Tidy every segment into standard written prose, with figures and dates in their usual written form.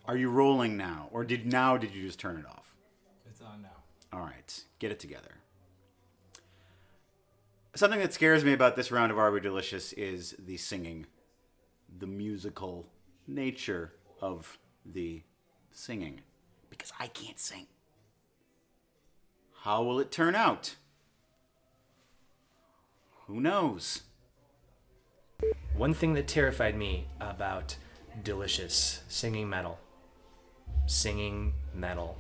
Are you rolling now? Or did you just turn it off? It's on now. All right. Get it together. Something that scares me about this round of Are We Delicious is the singing. The musical nature of the singing. Because I can't sing. How will it turn out? Who knows? One thing that terrified me about Delicious, singing metal. Singing metal.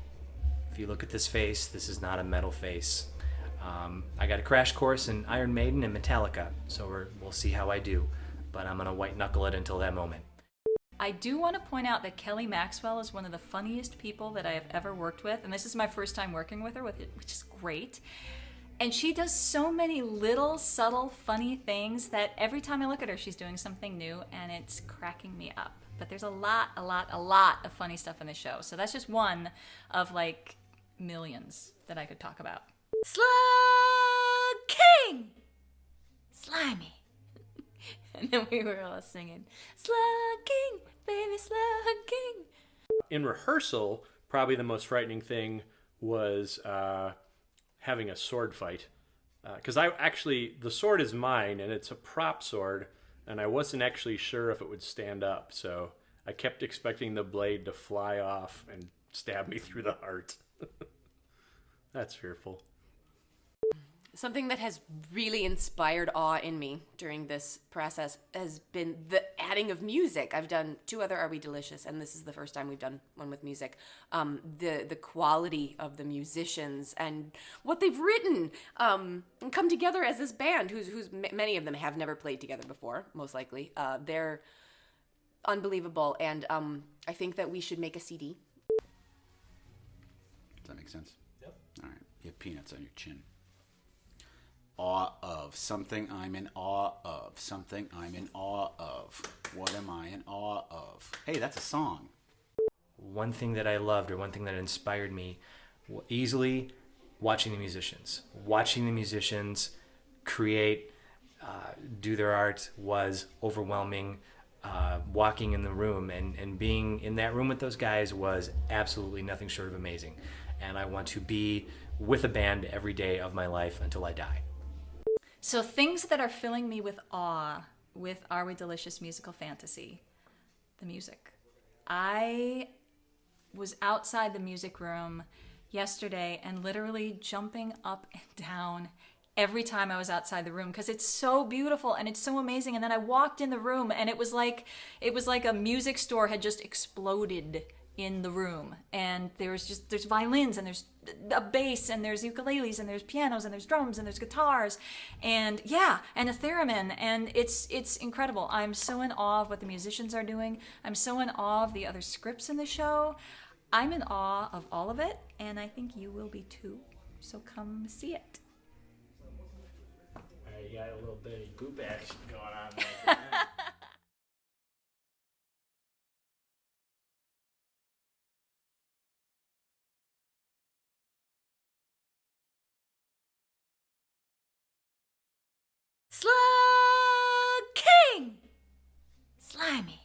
If you look at this face, this is not a metal face. I got a crash course in Iron Maiden and Metallica, so we'll see how I do. But I'm going to white knuckle it until that moment. I do want to point out that Kelly Maxwell is one of the funniest people that I have ever worked with, and this is my first time working with her, which is great. And she does so many little, subtle, funny things that every time I look at her, she's doing something new, and it's cracking me up. But there's a lot of funny stuff in the show. So that's just one of, like, millions that I could talk about. Slug King! Slimy. And then we were all singing, Slug King, baby Slug King. In rehearsal, probably the most frightening thing was having a sword fight. Because the sword is mine, and it's a prop sword, and I wasn't actually sure if it would stand up, so I kept expecting the blade to fly off and stab me through the heart. That's fearful. Something that has really inspired awe in me during this process has been the adding of music. I've done 2 other Are We Delicious, and this is the first time we've done one with music. The quality of the musicians and what they've written and come together as this band, who's many of them have never played together before, most likely. They're unbelievable, and I think that we should make a CD. Does that make sense? Yep. All right. You have peanuts on your chin. Awe of. Something I'm in awe of. Something I'm in awe of. What am I in awe of? Hey, that's a song. One thing that I loved, or one thing that inspired me, easily watching the musicians. Watching the musicians create, do their art was overwhelming. Walking in the room and being in that room with those guys was absolutely nothing short of amazing. And I want to be with a band every day of my life until I die. So things that are filling me with awe with Are We Delicious Musical Fantasy, the music. I was outside the music room yesterday and literally jumping up and down every time I was outside the room because it's so beautiful and it's so amazing. And then I walked in the room and it was like a music store had just exploded in the room, and there's violins and there's a bass and there's ukuleles and there's pianos and there's drums and there's guitars and a theremin, and it's incredible. I'm so in awe of what the musicians are doing. I'm so in awe of the other scripts in the show. I'm in awe of all of it, and I think you will be too. So come see it. You got a little bit of goop action going on there. Slug King! Slimy.